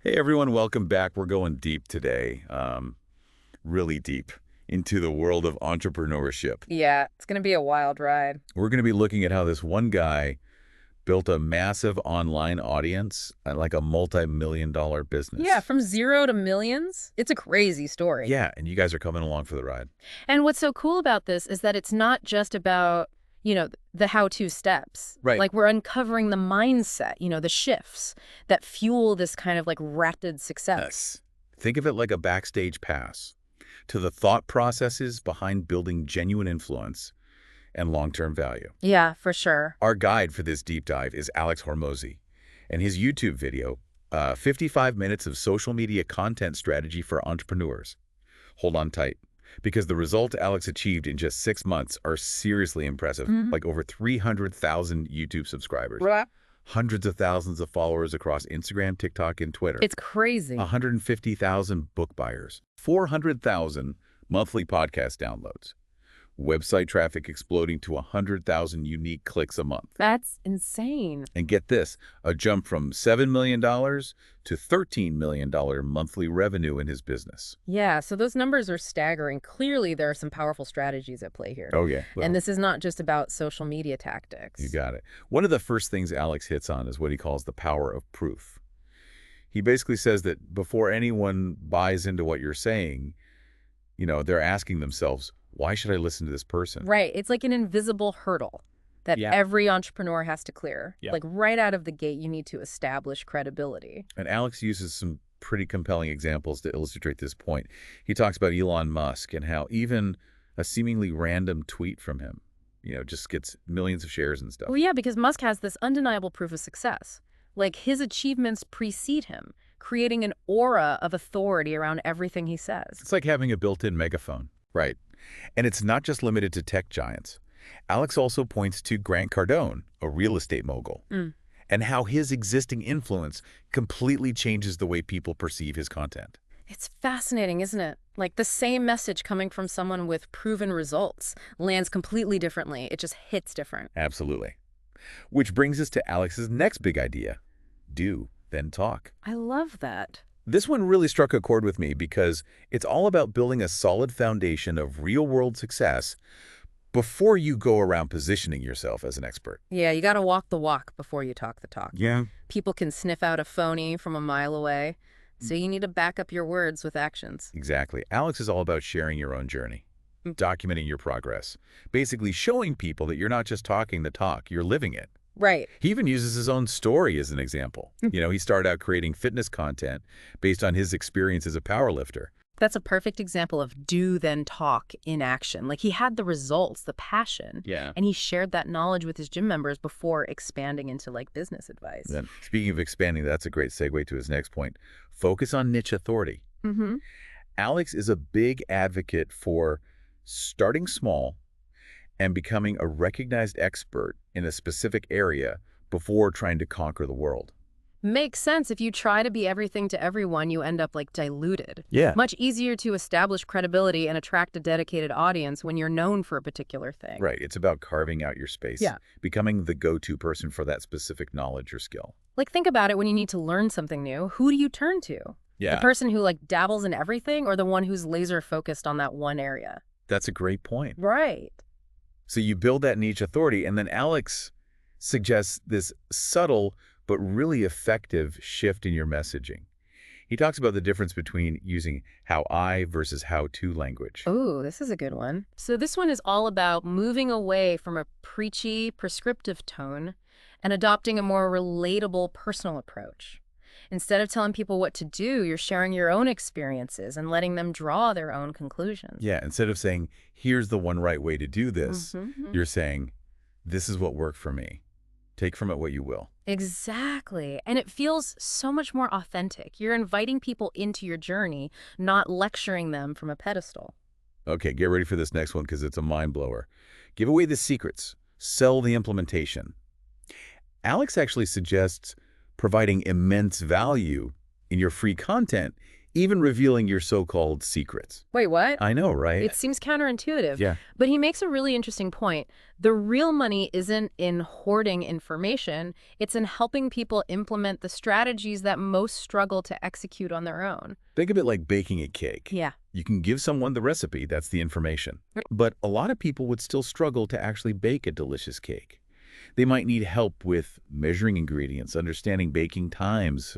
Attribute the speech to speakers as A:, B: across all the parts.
A: Hey everyone, welcome back. We're going deep today, really deep into the world of entrepreneurship.
B: Yeah, it's gonna be a wild ride.
A: We're going to be looking at how this one guy built a massive online audience, like a multi-million-dollar
B: Yeah,
A: business.
B: from zero to millions. It's a crazy story.
A: Yeah, and you guys are coming along for the ride.
B: And what's so cool about this is that it's not just about, the how-to steps.
A: Right.
B: Like we're uncovering the mindset, the shifts that fuel this kind of like rapid success.
A: Yes. Think of it like a backstage pass to the thought processes behind building genuine influence and long-term value.
B: Yeah, for sure.
A: Our guide for this deep dive is Alex Hormozi, and his YouTube video, 55 minutes of social media content strategy for entrepreneurs. Hold on tight, because the results Alex achieved in just 6 months are seriously impressive, like over 300,000 YouTube subscribers,
B: Right.
A: hundreds of thousands of followers across Instagram, TikTok, and Twitter,
B: It's crazy.
A: 150,000 book buyers, 400,000 monthly podcast downloads, website traffic exploding to 100,000 unique clicks a month.
B: That's insane.
A: And get this, a jump from $7 million to $13 million monthly revenue in his business.
B: Yeah, so those numbers are staggering. Clearly, there are some powerful strategies at play here.
A: Oh, yeah.
B: And this is not just about social media tactics.
A: You got it. One of the first things Alex hits on is what he calls the power of proof. He basically says that before anyone buys into what you're saying, they're asking themselves, why should I listen to this person?
B: Right. It's like an invisible hurdle that
A: Yeah.
B: every entrepreneur has to clear.
A: Yeah.
B: Like right out of the gate, you need to establish credibility.
A: And Alex uses some pretty compelling examples to illustrate this point. He talks about Elon Musk and how even a seemingly random tweet from him, just gets millions of shares and stuff.
B: Well, yeah, because Musk has this undeniable proof of success. Like his achievements precede him, creating an aura of authority around everything he says.
A: It's like having a built-in megaphone. Right. And it's not just limited to tech giants. Alex also points to Grant Cardone, a real estate mogul, and how his existing influence completely changes the way people perceive his content.
B: It's fascinating, isn't it? Like the same message coming from someone with proven results lands completely differently. It just hits different.
A: Absolutely. Which brings us to Alex's next big idea. Do, then talk.
B: I love that.
A: This one really struck a chord with me because it's all about building a solid foundation of real-world success before you go around positioning yourself as an expert.
B: Yeah, you got to walk the walk before you talk the talk.
A: Yeah.
B: People can sniff out a phony from a mile away, so you need to back up your words with actions.
A: Exactly. Alex is all about sharing your own journey, documenting your progress, basically showing people that you're not just talking the talk, you're living it.
B: Right.
A: He even uses his own story as an example. He started out creating fitness content based on his experience as a powerlifter.
B: That's a perfect example of do then talk in action. Like he had the results, the passion,
A: Yeah.
B: and he shared that knowledge with his gym members before expanding into like business advice.
A: Then, speaking of expanding, that's a great segue to his next point. Focus on niche authority. Alex is a big advocate for starting small and becoming a recognized expert in a specific area before trying to conquer the world.
B: Makes sense. If you try to be everything to everyone, you end up like diluted.
A: Yeah.
B: Much easier to establish credibility and attract a dedicated audience when you're known for a particular thing.
A: Right. It's about carving out your space.
B: Yeah.
A: Becoming the go-to person for that specific knowledge or skill.
B: Like think about it when you need to learn something new. Who do you turn to?
A: Yeah.
B: The person who like dabbles in everything or the one who's laser focused on that one area?
A: That's a great point.
B: Right.
A: So you build that niche authority, and then Alex suggests this subtle but really effective shift in your messaging. He talks about the difference between using how I versus how to language.
B: Oh, this is a good one. So this one is all about moving away from a preachy, prescriptive tone and adopting a more relatable, personal approach. Instead of telling people what to do, you're sharing your own experiences and letting them draw their own conclusions.
A: Yeah, instead of saying, here's the one right way to do this, you're saying, this is what worked for me. Take from it what you will.
B: Exactly. And it feels so much more authentic. You're inviting people into your journey, not lecturing them from a pedestal.
A: Okay, get ready for this next one because it's a mind blower. Give away the secrets. Sell the implementation. Alex actually suggests providing immense value in your free content even revealing your so-called secrets.
B: Wait, what?
A: I know, right?
B: It seems counterintuitive.
A: Yeah.
B: But he makes a really interesting point. The real money isn't in hoarding information, it's in helping people implement the strategies that most struggle to execute on their own.
A: Think of it like baking a cake.
B: Yeah.
A: You can give someone the recipe, that's the information. But a lot of people would still struggle to actually bake a delicious cake. They might need help with measuring ingredients, understanding baking times,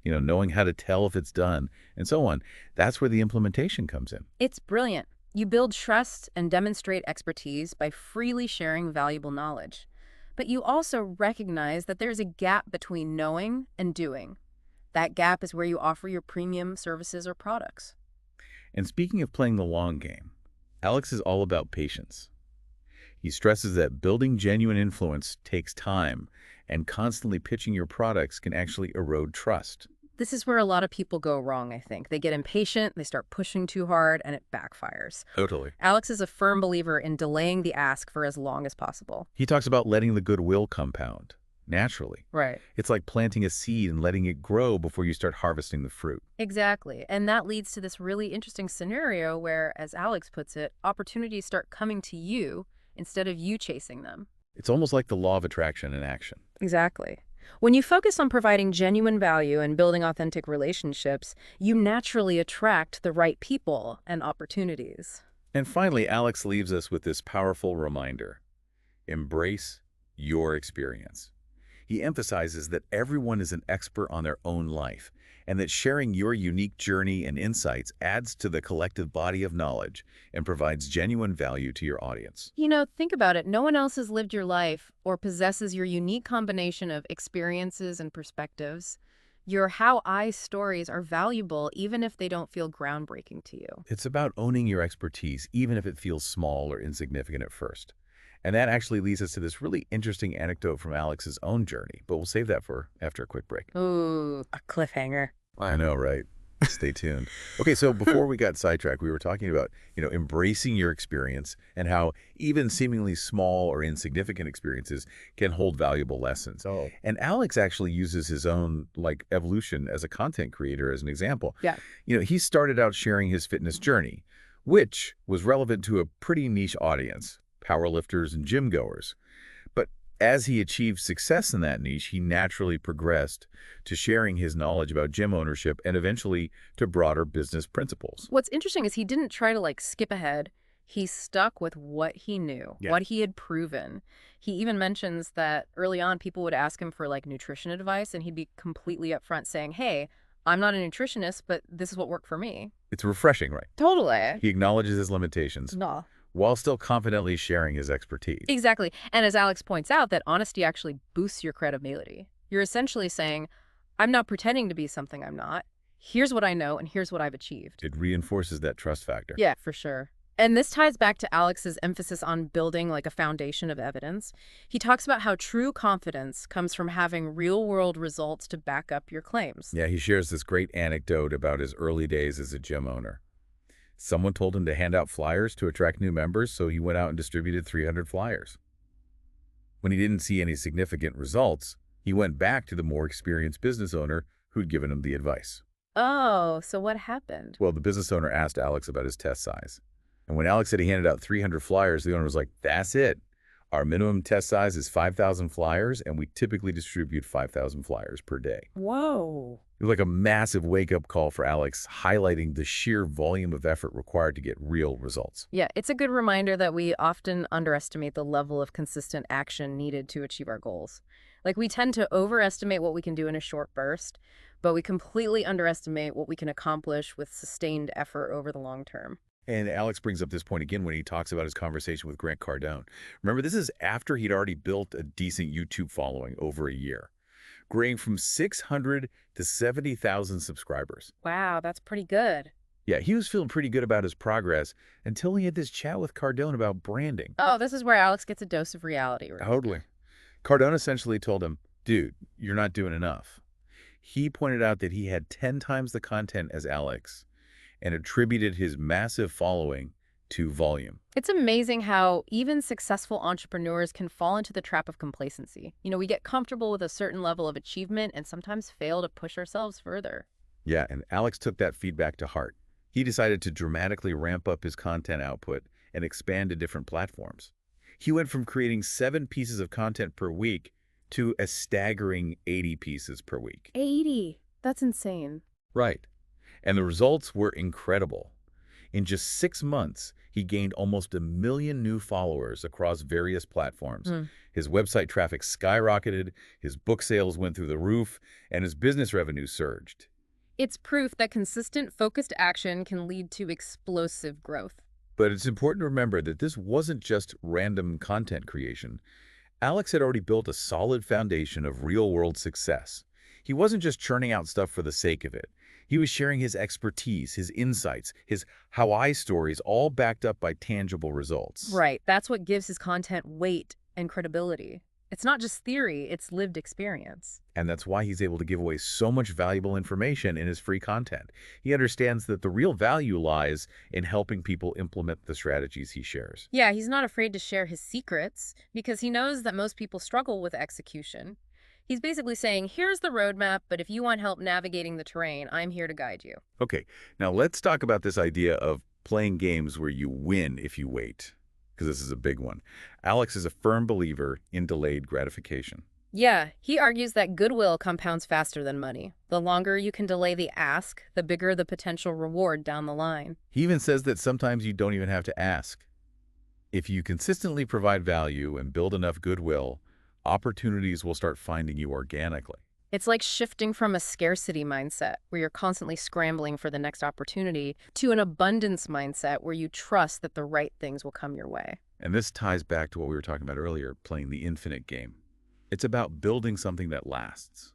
A: knowing how to tell if it's done, and so on. That's where the implementation comes in.
B: It's brilliant. You build trust and demonstrate expertise by freely sharing valuable knowledge. But you also recognize that there's a gap between knowing and doing. That gap is where you offer your premium services or products.
A: And speaking of playing the long game, Alex is all about patience. He stresses that building genuine influence takes time, and constantly pitching your products can actually erode trust.
B: This is where a lot of people go wrong, I think. They get impatient, they start pushing too hard, and it backfires.
A: Totally.
B: Alex is a firm believer in delaying the ask for as long as possible.
A: He talks about letting the goodwill compound, naturally.
B: Right.
A: It's like planting a seed and letting it grow before you start harvesting the fruit.
B: Exactly. And that leads to this really interesting scenario where, as Alex puts it, opportunities start coming to you instead of you chasing them.
A: It's almost like the law of attraction in action.
B: Exactly. When you focus on providing genuine value and building authentic relationships, you naturally attract the right people and opportunities.
A: And finally, Alex leaves us with this powerful reminder. Embrace your experience. He emphasizes that everyone is an expert on their own life, and that sharing your unique journey and insights adds to the collective body of knowledge and provides genuine value to your audience.
B: Think about it. No one else has lived your life or possesses your unique combination of experiences and perspectives. Your how-I stories are valuable even if they don't feel groundbreaking to you.
A: It's about owning your expertise, even if it feels small or insignificant at first. And that actually leads us to this really interesting anecdote from Alex's own journey, but we'll save that for after a quick break.
B: Ooh, a cliffhanger.
A: I know, right? Stay tuned. Okay, so before we got sidetracked, we were talking about, embracing your experience and how even seemingly small or insignificant experiences can hold valuable lessons.
B: Oh.
A: And Alex actually uses his own, evolution as a content creator as an example.
B: Yeah.
A: He started out sharing his fitness journey, which was relevant to a pretty niche audience, powerlifters and gym goers. But as he achieved success in that niche, he naturally progressed to sharing his knowledge about gym ownership and eventually to broader business principles.
B: What's interesting is he didn't try to skip ahead. He stuck with what he knew,
A: Yeah.
B: what he had proven. He even mentions that early on people would ask him for nutrition advice and he'd be completely upfront saying, hey, I'm not a nutritionist, but this is what worked for me.
A: It's refreshing, right?
B: Totally.
A: He acknowledges his limitations
B: No.
A: while still confidently sharing his expertise.
B: Exactly. And as Alex points out, that honesty actually boosts your credibility. You're essentially saying, I'm not pretending to be something I'm not. Here's what I know and here's what I've achieved.
A: It reinforces that trust factor.
B: Yeah, for sure. And this ties back to Alex's emphasis on building a foundation of evidence. He talks about how true confidence comes from having real-world results to back up your claims.
A: Yeah, he shares this great anecdote about his early days as a gym owner. Someone told him to hand out flyers to attract new members, so he went out and distributed 300 flyers. When he didn't see any significant results, he went back to the more experienced business owner who'd given him the advice.
B: Oh, so what happened?
A: Well, the business owner asked Alex about his test size. And when Alex said he handed out 300 flyers, the owner was like, that's it. Our minimum test size is 5,000 flyers, and we typically distribute 5,000 flyers per day.
B: Whoa.
A: It was like a massive wake-up call for Alex, highlighting the sheer volume of effort required to get real results.
B: Yeah, it's a good reminder that we often underestimate the level of consistent action needed to achieve our goals. We tend to overestimate what we can do in a short burst, but we completely underestimate what we can accomplish with sustained effort over the long term.
A: And Alex brings up this point again when he talks about his conversation with Grant Cardone. Remember, this is after he'd already built a decent YouTube following over a year, growing from 600 to 70,000 subscribers.
B: Wow, that's pretty good.
A: Yeah, he was feeling pretty good about his progress until he had this chat with Cardone about branding.
B: Oh, this is where Alex gets a dose of reality. Right?
A: Totally. Cardone essentially told him, dude, you're not doing enough. He pointed out that he had 10 times the content as Alex and attributed his massive following to volume.
B: It's amazing how even successful entrepreneurs can fall into the trap of complacency. We get comfortable with a certain level of achievement and sometimes fail to push ourselves further.
A: Yeah, and Alex took that feedback to heart. He decided to dramatically ramp up his content output and expand to different platforms. He went from creating 7 pieces of content per week to a staggering 80 pieces per week.
B: 80. That's insane.
A: Right. And the results were incredible. In just 6 months, he gained almost 1 million new followers across various platforms.
B: Hmm.
A: His website traffic skyrocketed, his book sales went through the roof, and his business revenue surged.
B: It's proof that consistent, focused action can lead to explosive growth.
A: But it's important to remember that this wasn't just random content creation. Alex had already built a solid foundation of real-world success. He wasn't just churning out stuff for the sake of it. He was sharing his expertise, his insights, his how-I stories, all backed up by tangible results.
B: Right. That's what gives his content weight and credibility. It's not just theory, it's lived experience.
A: And that's why he's able to give away so much valuable information in his free content. He understands that the real value lies in helping people implement the strategies he shares.
B: Yeah, he's not afraid to share his secrets because he knows that most people struggle with execution. He's basically saying, here's the roadmap, but if you want help navigating the terrain, I'm here to guide you.
A: Okay, now let's talk about this idea of playing games where you win if you wait, because this is a big one. Alex is a firm believer in delayed gratification.
B: Yeah, he argues that goodwill compounds faster than money. The longer you can delay the ask, the bigger the potential reward down the line.
A: He even says that sometimes you don't even have to ask. If you consistently provide value and build enough goodwill, opportunities will start finding you organically.
B: It's like shifting from a scarcity mindset, where you're constantly scrambling for the next opportunity, to an abundance mindset where you trust that the right things will come your way.
A: And this ties back to what we were talking about earlier, playing the infinite game. It's about building something that lasts,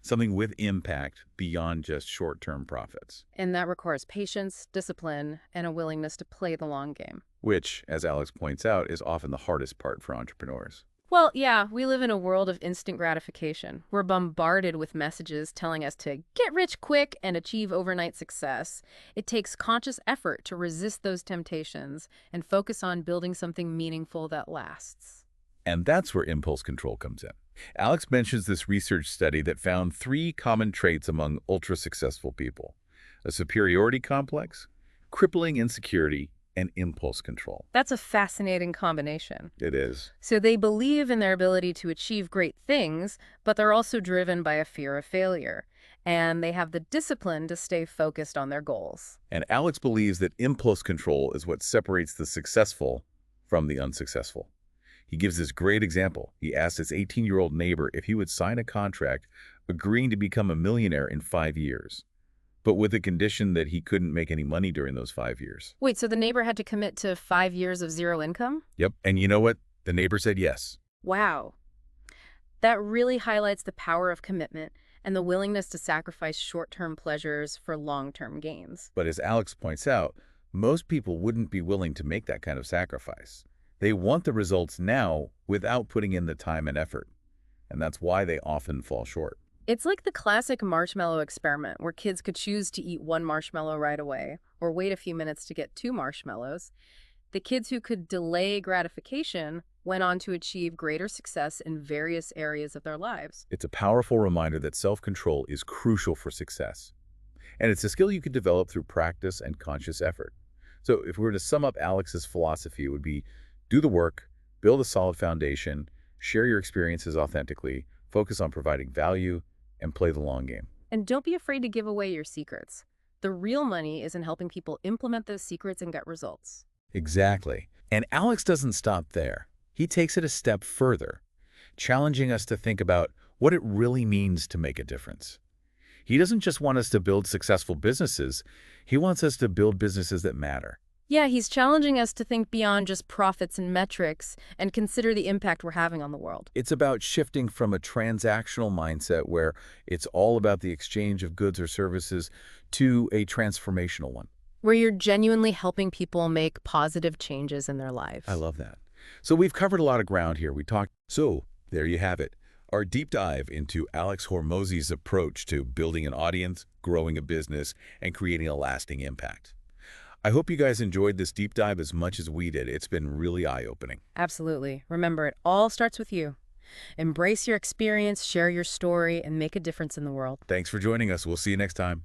A: something with impact beyond just short-term profits.
B: And that requires patience, discipline, and a willingness to play the long game.
A: Which, as Alex points out, is often the hardest part for entrepreneurs.
B: Well, yeah, we live in a world of instant gratification. We're bombarded with messages telling us to get rich quick and achieve overnight success. It takes conscious effort to resist those temptations and focus on building something meaningful that lasts.
A: And that's where impulse control comes in. Alex mentions this research study that found 3 common traits among ultra-successful people: a superiority complex, crippling insecurity, and impulse control.
B: That's a fascinating combination.
A: It is.
B: So they believe in their ability to achieve great things, but they're also driven by a fear of failure. And they have the discipline to stay focused on their goals.
A: And Alex believes that impulse control is what separates the successful from the unsuccessful. He gives this great example. He asked his 18-year-old neighbor if he would sign a contract agreeing to become a millionaire in 5 years, but with the condition that he couldn't make any money during those 5 years.
B: Wait, so the neighbor had to commit to 5 years of zero income?
A: Yep. And you know what? The neighbor said yes.
B: Wow. That really highlights the power of commitment and the willingness to sacrifice short-term pleasures for long-term gains.
A: But as Alex points out, most people wouldn't be willing to make that kind of sacrifice. They want the results now without putting in the time and effort. And that's why they often fall short.
B: It's like the classic marshmallow experiment where kids could choose to eat 1 marshmallow right away or wait a few minutes to get 2 marshmallows. The kids who could delay gratification went on to achieve greater success in various areas of their lives.
A: It's a powerful reminder that self-control is crucial for success. And it's a skill you can develop through practice and conscious effort. So if we were to sum up Alex's philosophy, it would be: do the work, build a solid foundation, share your experiences authentically, focus on providing value, and play the long game.
B: And don't be afraid to give away your secrets. The real money is in helping people implement those secrets and get results.
A: Exactly. And Alex doesn't stop there. He takes it a step further, challenging us to think about what it really means to make a difference. He doesn't just want us to build successful businesses. He wants us to build businesses that matter.
B: Yeah, he's challenging us to think beyond just profits and metrics and consider the impact we're having on the world.
A: It's about shifting from a transactional mindset where it's all about the exchange of goods or services to a transformational one.
B: Where you're genuinely helping people make positive changes in their lives.
A: I love that. So we've covered a lot of ground here. So there you have it. Our deep dive into Alex Hormozi's approach to building an audience, growing a business, and creating a lasting impact. I hope you guys enjoyed this deep dive as much as we did. It's been really eye-opening.
B: Absolutely. Remember, it all starts with you. Embrace your experience, share your story, and make a difference in the world.
A: Thanks for joining us. We'll see you next time.